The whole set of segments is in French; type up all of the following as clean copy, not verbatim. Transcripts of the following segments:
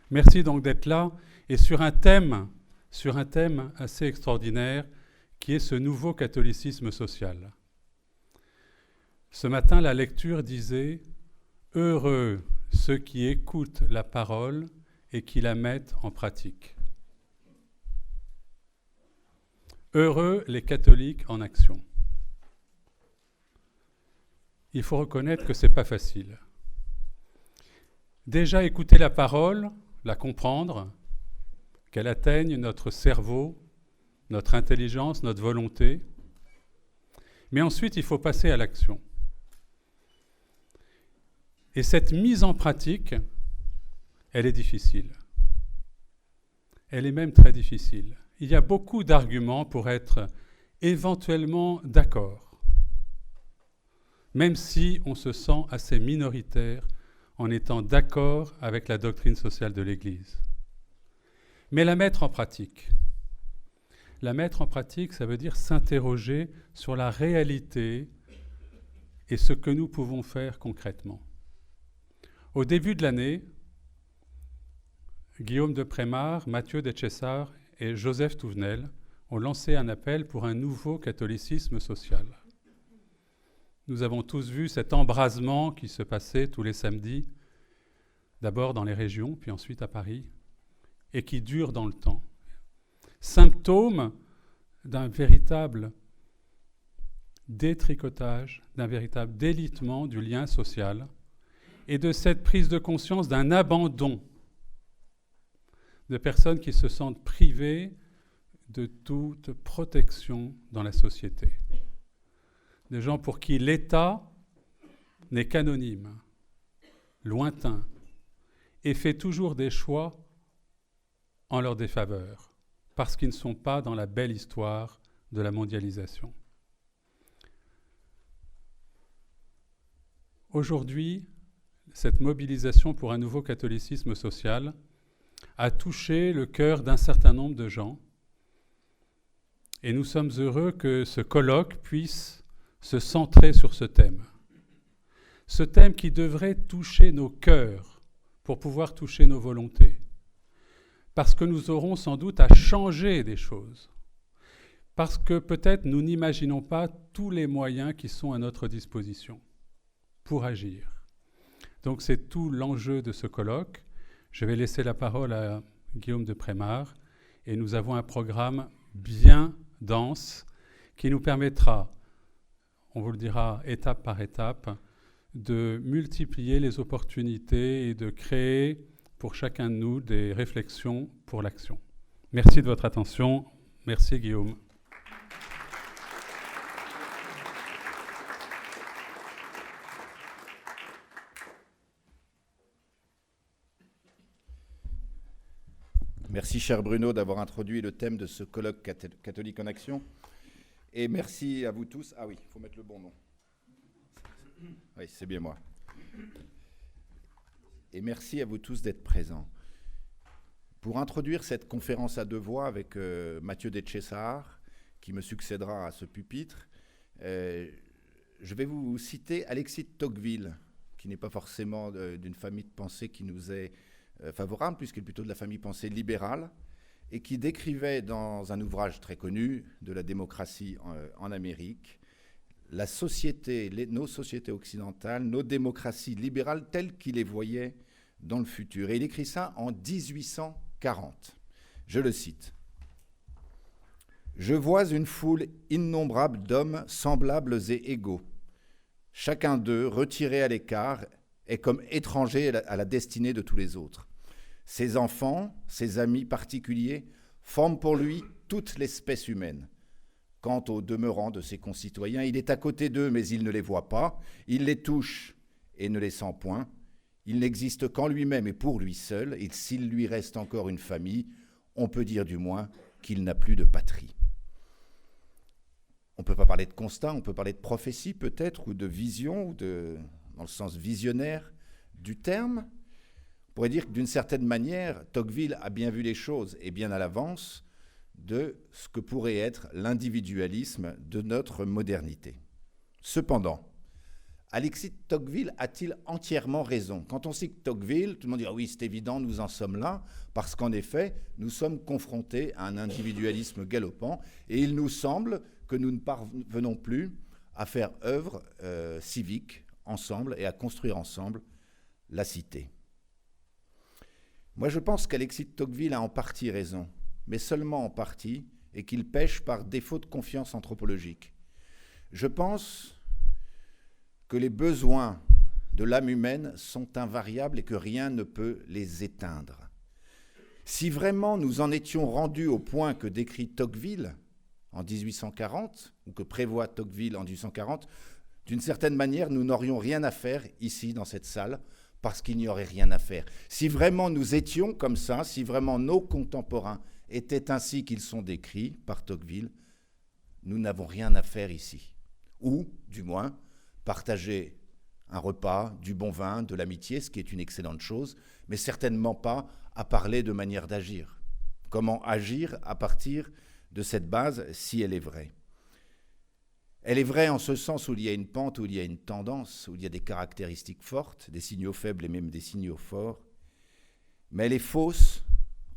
Merci donc d'être là et sur un thème assez extraordinaire qui est ce nouveau catholicisme social. Ce matin, la lecture disait « Heureux ceux qui écoutent la parole et qui la mettent en pratique. » Heureux les catholiques en action. Il faut reconnaître que ce n'est pas facile. Déjà écouter la parole, la comprendre, qu'elle atteigne notre cerveau, notre intelligence, notre volonté. Mais ensuite, il faut passer à l'action. Et cette mise en pratique, elle est difficile. Elle est même très difficile. Il y a beaucoup d'arguments pour être éventuellement d'accord, même si on se sent assez minoritaire en étant d'accord avec la doctrine sociale de l'Église. Mais la mettre en pratique, ça veut dire s'interroger sur la réalité et ce que nous pouvons faire concrètement. Au début de l'année, Guillaume de Prémar, Mathieu Detchessart et Joseph Touvenel ont lancé un appel pour un nouveau catholicisme social. Nous avons tous vu cet embrasement qui se passait tous les samedis, d'abord dans les régions, puis ensuite à Paris, et qui dure dans le temps. Symptôme d'un véritable détricotage, d'un véritable délitement du lien social et de cette prise de conscience d'un abandon de personnes qui se sentent privées de toute protection dans la société. Des gens pour qui l'État n'est qu'anonyme, lointain, et fait toujours des choix en leur défaveur, parce qu'ils ne sont pas dans la belle histoire de la mondialisation. Aujourd'hui, cette mobilisation pour un nouveau catholicisme social a touché le cœur d'un certain nombre de gens, et nous sommes heureux que ce colloque puisse se centrer sur ce thème. Ce thème qui devrait toucher nos cœurs pour pouvoir toucher nos volontés. Parce que nous aurons sans doute à changer des choses. Parce que peut-être nous n'imaginons pas tous les moyens qui sont à notre disposition pour agir. Donc c'est tout l'enjeu de ce colloque. Je vais laisser la parole à Guillaume de Prémar et nous avons un programme bien dense qui nous permettra, on vous le dira étape par étape, de multiplier les opportunités et de créer pour chacun de nous des réflexions pour l'action. Merci de votre attention. Merci Guillaume. Merci, cher Bruno, d'avoir introduit le thème de ce colloque catholique en action. Et merci à vous tous. Ah oui, il faut mettre le bon nom. Oui, c'est bien moi. Et merci à vous tous d'être présents. Pour introduire cette conférence à deux voix avec Mathieu Detchessart, qui me succédera à ce pupitre, je vais vous citer Alexis de Tocqueville, qui n'est pas forcément d'une famille de pensée qui nous est favorable, puisqu'il est plutôt de la famille pensée libérale, et qui décrivait dans un ouvrage très connu de la démocratie en Amérique, la société, nos sociétés occidentales, nos démocraties libérales telles qu'il les voyait dans le futur. Et il écrit ça en 1840. Je le cite. « Je vois une foule innombrable d'hommes semblables et égaux. Chacun d'eux, retiré à l'écart, est comme étranger à la destinée de tous les autres. Ses enfants, ses amis particuliers, forment pour lui toute l'espèce humaine. Quant aux demeurants de ses concitoyens, il est à côté d'eux, mais il ne les voit pas. Il les touche et ne les sent point. Il n'existe qu'en lui-même et pour lui seul, et s'il lui reste encore une famille, on peut dire du moins qu'il n'a plus de patrie. » On ne peut pas parler de constat, on peut parler de prophétie peut-être, ou de vision, ou dans le sens visionnaire du terme. On pourrait dire que d'une certaine manière, Tocqueville a bien vu les choses et bien à l'avance de ce que pourrait être l'individualisme de notre modernité. Cependant, Alexis de Tocqueville a-t-il entièrement raison? Quand on cite Tocqueville, tout le monde dit « Ah oui, c'est évident, nous en sommes là », parce qu'en effet, nous sommes confrontés à un individualisme galopant, et il nous semble que nous ne parvenons plus à faire œuvre civique ensemble et à construire ensemble la cité. Moi, je pense qu'Alexis de Tocqueville a en partie raison, mais seulement en partie, et qu'il pêche par défaut de confiance anthropologique. Je pense que les besoins de l'âme humaine sont invariables et que rien ne peut les éteindre. Si vraiment nous en étions rendus au point que décrit Tocqueville en 1840, ou que prévoit Tocqueville en 1840, d'une certaine manière, nous n'aurions rien à faire ici, dans cette salle, parce qu'il n'y aurait rien à faire. Si vraiment nous étions comme ça, si vraiment nos contemporains étaient ainsi qu'ils sont décrits par Tocqueville, nous n'avons rien à faire ici. Ou, du moins, partager un repas, du bon vin, de l'amitié, ce qui est une excellente chose, mais certainement pas à parler de manière d'agir. Comment agir à partir de cette base, si elle est vraie? Elle est vraie en ce sens où il y a une pente, où il y a une tendance, où il y a des caractéristiques fortes, des signaux faibles et même des signaux forts, mais elle est fausse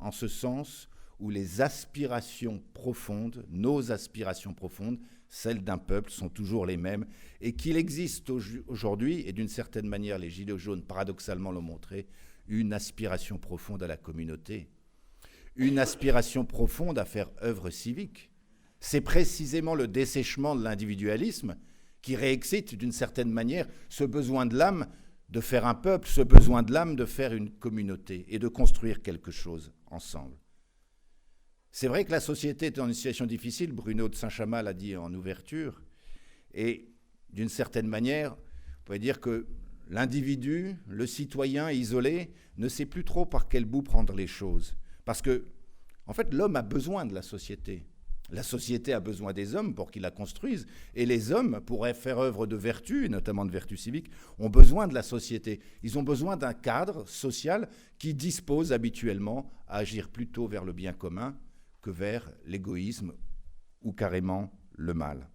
en ce sens où les aspirations profondes, nos aspirations profondes, celles d'un peuple, sont toujours les mêmes, et qu'il existe aujourd'hui, et d'une certaine manière les Gilets jaunes paradoxalement l'ont montré, une aspiration profonde à la communauté, une aspiration profonde à faire œuvre civique. C'est précisément le dessèchement de l'individualisme qui réexcite d'une certaine manière ce besoin de l'âme de faire un peuple, ce besoin de l'âme de faire une communauté et de construire quelque chose ensemble. C'est vrai que la société est dans une situation difficile, Bruno de Saint-Chamond l'a dit en ouverture, et d'une certaine manière, on pourrait dire que l'individu, le citoyen isolé, ne sait plus trop par quel bout prendre les choses. Parce que, en fait, l'homme a besoin de la société. La société a besoin des hommes pour qu'ils la construisent, et les hommes, pour faire œuvre de vertu, et notamment de vertu civique, ont besoin de la société. Ils ont besoin d'un cadre social qui dispose habituellement à agir plutôt vers le bien commun que vers l'égoïsme ou carrément le mal.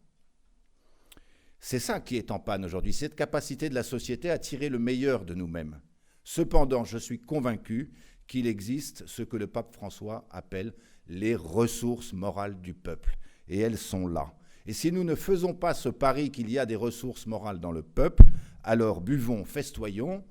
C'est ça qui est en panne aujourd'hui, cette capacité de la société à tirer le meilleur de nous-mêmes. Cependant, je suis convaincu qu'il existe ce que le pape François appelle les ressources morales du peuple. Et elles sont là. Et si nous ne faisons pas ce pari qu'il y a des ressources morales dans le peuple, alors buvons, festoyons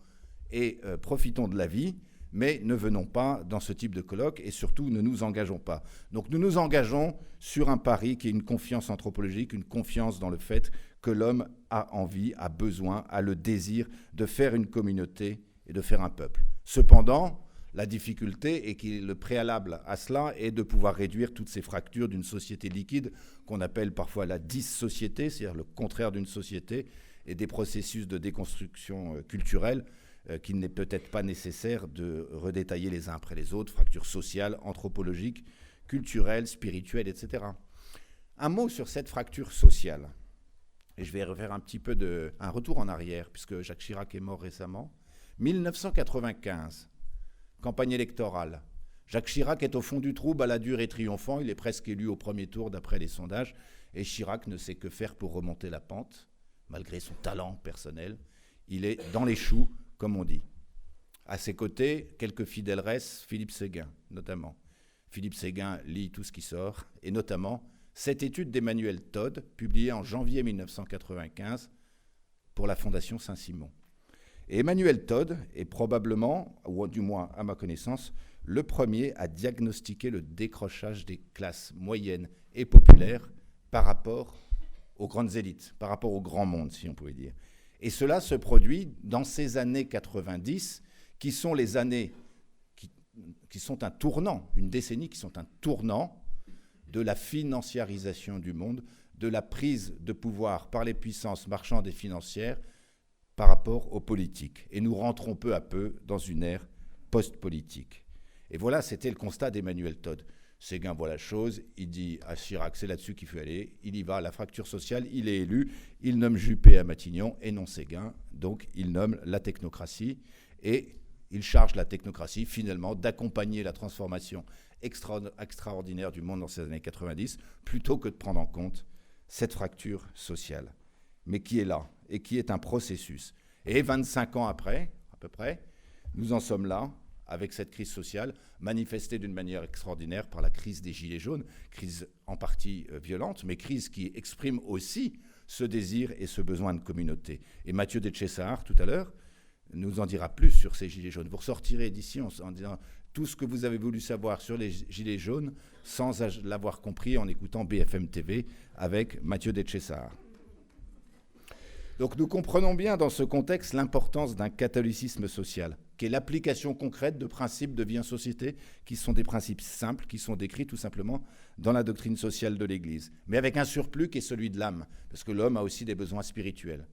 et profitons de la vie, mais ne venons pas dans ce type de colloque et surtout ne nous engageons pas. Donc nous nous engageons sur un pari qui est une confiance anthropologique, une confiance dans le fait que l'homme a envie, a besoin, a le désir de faire une communauté et de faire un peuple. Cependant, la difficulté et qui le préalable à cela est de pouvoir réduire toutes ces fractures d'une société liquide qu'on appelle parfois la dissociété, c'est-à-dire le contraire d'une société, et des processus de déconstruction culturelle qu'il n'est peut-être pas nécessaire de redétailler les uns après les autres, fractures sociales, anthropologiques, culturelles, spirituelles, etc. Un mot sur cette fracture sociale. Et je vais refaire un petit peu un retour en arrière, puisque Jacques Chirac est mort récemment. 1995, campagne électorale. Jacques Chirac est au fond du trou, balladur et triomphant. Il est presque élu au premier tour d'après les sondages. Et Chirac ne sait que faire pour remonter la pente, malgré son talent personnel. Il est dans les choux, comme on dit. À ses côtés, quelques fidèles restent, Philippe Séguin, notamment. Philippe Séguin lit tout ce qui sort, et notamment cette étude d'Emmanuel Todd, publiée en janvier 1995 pour la Fondation Saint-Simon. Et Emmanuel Todd est probablement, ou du moins à ma connaissance, le premier à diagnostiquer le décrochage des classes moyennes et populaires par rapport aux grandes élites, par rapport au grand monde, si on pouvait dire. Et cela se produit dans ces années 90, qui sont les années qui sont un tournant, une décennie qui sont un tournant de la financiarisation du monde, de la prise de pouvoir par les puissances marchandes et financières par rapport aux politiques. Et nous rentrons peu à peu dans une ère post-politique. Et voilà, c'était le constat d'Emmanuel Todd. Séguin voit la chose, il dit à Chirac, c'est là-dessus qu'il faut aller, il y va, la fracture sociale, il est élu, il nomme Juppé à Matignon et non Séguin, donc il nomme la technocratie et il charge la technocratie finalement d'accompagner la transformation extraordinaire du monde dans ces années 90 plutôt que de prendre en compte cette fracture sociale. mais qui est là et qui est un processus. Et 25 ans après, à peu près, nous en sommes là, avec cette crise sociale, manifestée d'une manière extraordinaire par la crise des Gilets jaunes, crise en partie violente, mais crise qui exprime aussi ce désir et ce besoin de communauté. Et Mathieu Detchessart, tout à l'heure, nous en dira plus sur ces Gilets jaunes. Vous ressortirez d'ici en disant tout ce que vous avez voulu savoir sur les Gilets jaunes sans l'avoir compris en écoutant BFM TV avec Mathieu Detchessart. Donc nous comprenons bien dans ce contexte l'importance d'un catholicisme social, qui est l'application concrète de principes de vie en société, qui sont des principes simples, qui sont décrits tout simplement dans la doctrine sociale de l'Église, mais avec un surplus qui est celui de l'âme, parce que l'homme a aussi des besoins spirituels.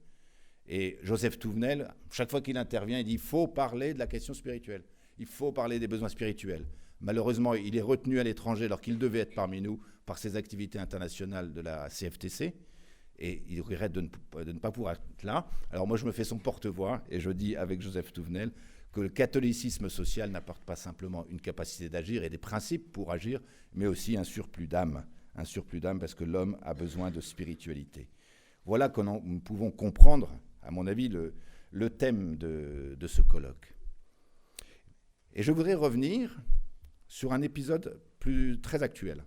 Et Joseph Touvenel, chaque fois qu'il intervient, il dit « il faut parler de la question spirituelle, il faut parler des besoins spirituels ». Malheureusement, il est retenu à l'étranger alors qu'il devait être parmi nous par ses activités internationales de la CFTC, et il regrette de ne pas pouvoir être là. Alors moi, je me fais son porte-voix, et je dis avec Joseph Touvenel que le catholicisme social n'apporte pas simplement une capacité d'agir et des principes pour agir, mais aussi un surplus d'âme parce que l'homme a besoin de spiritualité. Voilà comment nous pouvons comprendre, à mon avis, le thème de ce colloque. Et je voudrais revenir sur un épisode très actuel,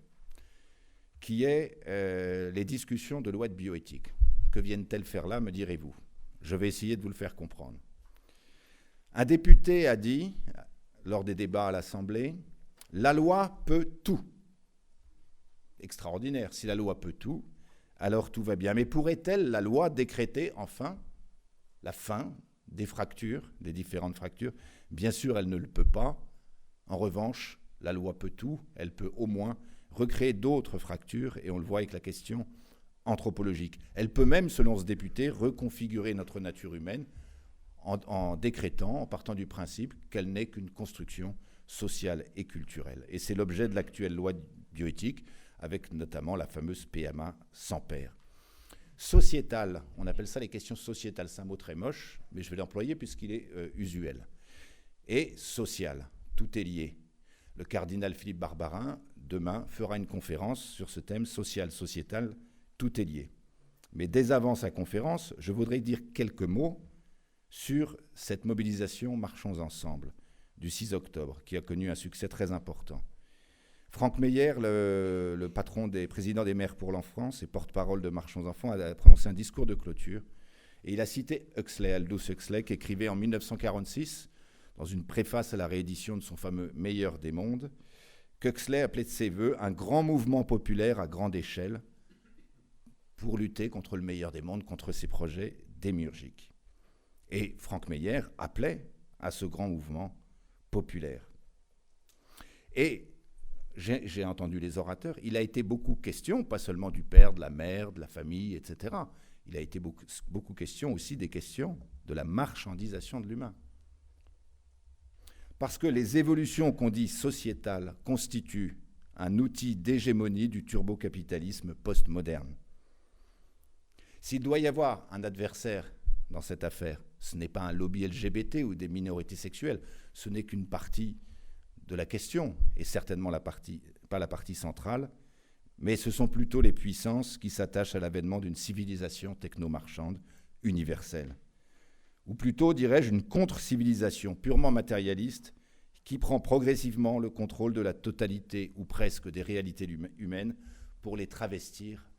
qui est les discussions de loi de bioéthique. Que viennent-elles faire là, me direz-vous? Je vais essayer de vous le faire comprendre. Un député a dit, lors des débats à l'Assemblée, « La loi peut tout ». Extraordinaire, si la loi peut tout, alors tout va bien. Mais pourrait-elle, la loi, décréter enfin la fin des fractures, des différentes fractures? Bien sûr, elle ne le peut pas. En revanche, la loi peut tout, elle peut au moins recréer d'autres fractures, et on le voit avec la question anthropologique. Elle peut même, selon ce député, reconfigurer notre nature humaine en décrétant, en partant du principe qu'elle n'est qu'une construction sociale et culturelle. Et c'est l'objet de l'actuelle loi bioéthique, avec notamment la fameuse PMA sans père. Sociétal, on appelle ça les questions sociétales, c'est un mot très moche, mais je vais l'employer puisqu'il est usuel. Et social, tout est lié. Le cardinal Philippe Barbarin, demain, fera une conférence sur ce thème social, sociétal, tout est lié. Mais dès avant sa conférence, je voudrais dire quelques mots sur cette mobilisation Marchons ensemble du 6 octobre, qui a connu un succès très important. Franck Meyer, le patron des présidents des maires pour l'enfance et porte-parole de Marchons enfants, a prononcé un discours de clôture. Et il a cité Huxley, Aldous Huxley, qui écrivait en 1946, dans une préface à la réédition de son fameux Meilleur des mondes, qu'Huxley appelait de ses voeux un grand mouvement populaire à grande échelle pour lutter contre le meilleur des mondes, contre ses projets démiurgiques. Et Franck Meyer appelait à ce grand mouvement populaire. Et j'ai entendu les orateurs, il a été beaucoup question, pas seulement du père, de la mère, de la famille, etc. Il a été beaucoup question aussi des questions de la marchandisation de l'humain. Parce que les évolutions qu'on dit sociétales constituent un outil d'hégémonie du turbocapitalisme postmoderne. S'il doit y avoir un adversaire dans cette affaire, ce n'est pas un lobby LGBT ou des minorités sexuelles, ce n'est qu'une partie de la question, et certainement pas la partie centrale, mais ce sont plutôt les puissances qui s'attachent à l'avènement d'une civilisation techno-marchande universelle. Ou plutôt, dirais-je, une contre-civilisation purement matérialiste qui prend progressivement le contrôle de la totalité ou presque des réalités humaines pour les travestir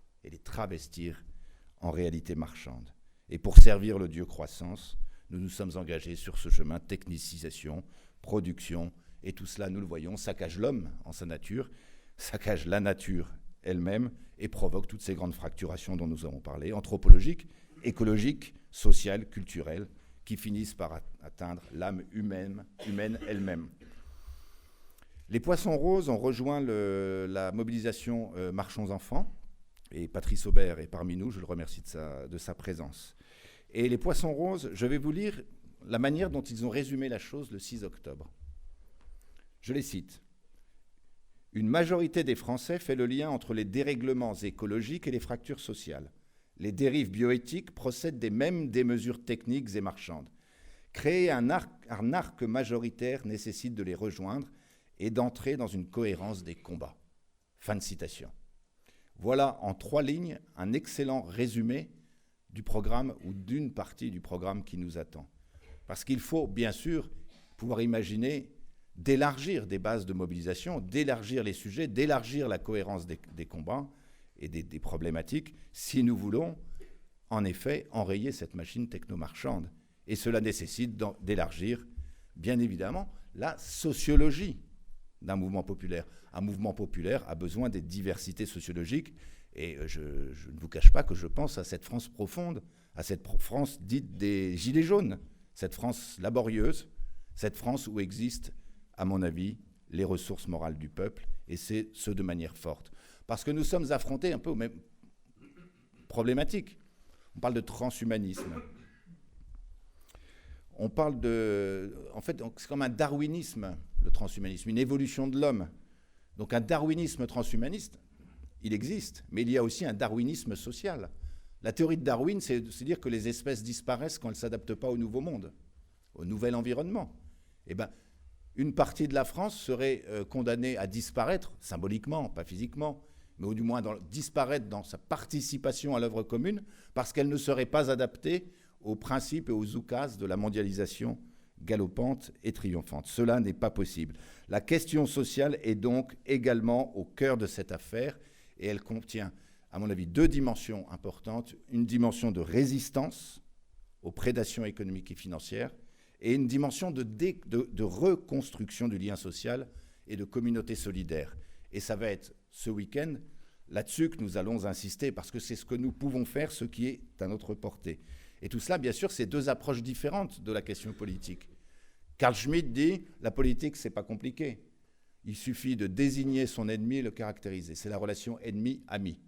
en réalité marchande. Et pour servir le dieu croissance, nous nous sommes engagés sur ce chemin technicisation, production, et tout cela, nous le voyons, saccage l'homme en sa nature, saccage la nature elle-même et provoque toutes ces grandes fracturations dont nous avons parlé, anthropologiques, écologiques, sociales, culturelles, qui finissent par atteindre l'âme humaine elle-même. Les Poissons Roses ont rejoint la mobilisation Marchons enfants, et Patrice Aubert est parmi nous, je le remercie de sa présence. Et les Poissons Roses, je vais vous lire la manière dont ils ont résumé la chose le 6 octobre. Je les cite. « Une majorité des Français fait le lien entre les dérèglements écologiques et les fractures sociales. Les dérives bioéthiques procèdent des mêmes démesures techniques et marchandes. Créer un arc majoritaire nécessite de les rejoindre et d'entrer dans une cohérence des combats. » Fin de citation. Voilà en 3 lignes un excellent résumé du programme ou d'une partie du programme qui nous attend. Parce qu'il faut, bien sûr, pouvoir imaginer d'élargir des bases de mobilisation, d'élargir les sujets, d'élargir la cohérence des combats et des problématiques, si nous voulons, en effet, enrayer cette machine technomarchande. Et cela nécessite d'élargir, bien évidemment, la sociologie d'un mouvement populaire. Un mouvement populaire a besoin des diversités sociologiques, et je ne vous cache pas que je pense à cette France profonde, à cette France dite des Gilets jaunes, cette France laborieuse, cette France où existent, à mon avis, les ressources morales du peuple, et c'est ce de manière forte. Parce que nous sommes affrontés un peu aux mêmes problématiques. On parle de transhumanisme. On parle de... En fait, c'est comme un darwinisme, le transhumanisme, une évolution de l'homme. Donc un darwinisme transhumaniste, il existe, mais il y a aussi un darwinisme social. La théorie de Darwin, c'est dire que les espèces disparaissent quand elles ne s'adaptent pas au nouveau monde, au nouvel environnement. Eh bien, une partie de la France serait condamnée à disparaître, symboliquement, pas physiquement, mais au du moins disparaître dans sa participation à l'œuvre commune, parce qu'elle ne serait pas adaptée aux principes et aux oukases de la mondialisation galopante et triomphante. Cela n'est pas possible. La question sociale est donc également au cœur de cette affaire, et elle contient, à mon avis, deux dimensions importantes. Une dimension de résistance aux prédations économiques et financières, et une dimension de reconstruction du lien social et de communauté solidaire. Et ça va être ce week-end là-dessus que nous allons insister, parce que c'est ce que nous pouvons faire, ce qui est à notre portée. Et tout cela, bien sûr, c'est deux approches différentes de la question politique. Carl Schmitt dit « la politique, c'est pas compliqué. Il suffit de désigner son ennemi et le caractériser. C'est la relation ennemi-ami. »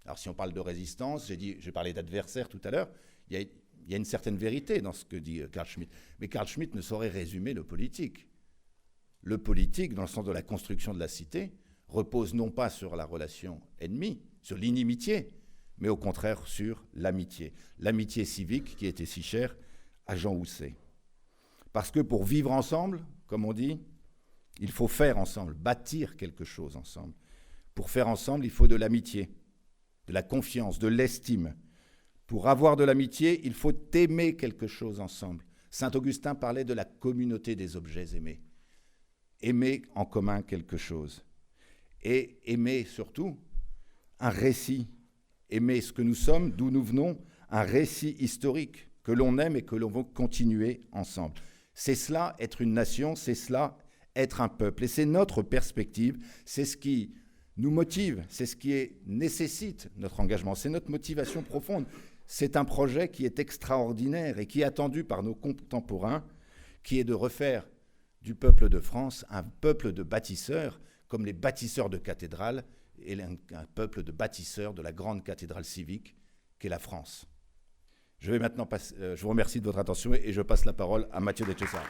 Alors si on parle de résistance, j'ai parlé d'adversaire tout à l'heure, il y a une certaine vérité dans ce que dit Carl Schmitt. Mais Carl Schmitt ne saurait résumer le politique. Le politique, dans le sens de la construction de la cité, repose non pas sur la relation ennemie, sur l'inimitié, mais au contraire sur l'amitié. L'amitié civique qui était si chère à Jean Housset. Parce que pour vivre ensemble, comme on dit, il faut faire ensemble, bâtir quelque chose ensemble. Pour faire ensemble, il faut de l'amitié, de la confiance, de l'estime. Pour avoir de l'amitié, il faut aimer quelque chose ensemble. Saint Augustin parlait de la communauté des objets aimés. Aimer en commun quelque chose. Et aimer surtout un récit. Aimer ce que nous sommes, d'où nous venons, un récit historique que l'on aime et que l'on veut continuer ensemble. C'est cela, être une nation, c'est cela, être un peuple. Et c'est notre perspective, c'est ce qui nous motive, c'est ce qui nécessite notre engagement, c'est notre motivation profonde. C'est un projet qui est extraordinaire et qui est attendu par nos contemporains, qui est de refaire du peuple de France un peuple de bâtisseurs, comme les bâtisseurs de cathédrales, et un peuple de bâtisseurs de la grande cathédrale civique qu'est la France. Je vous remercie de votre attention et je passe la parole à Mathieu De Cesare.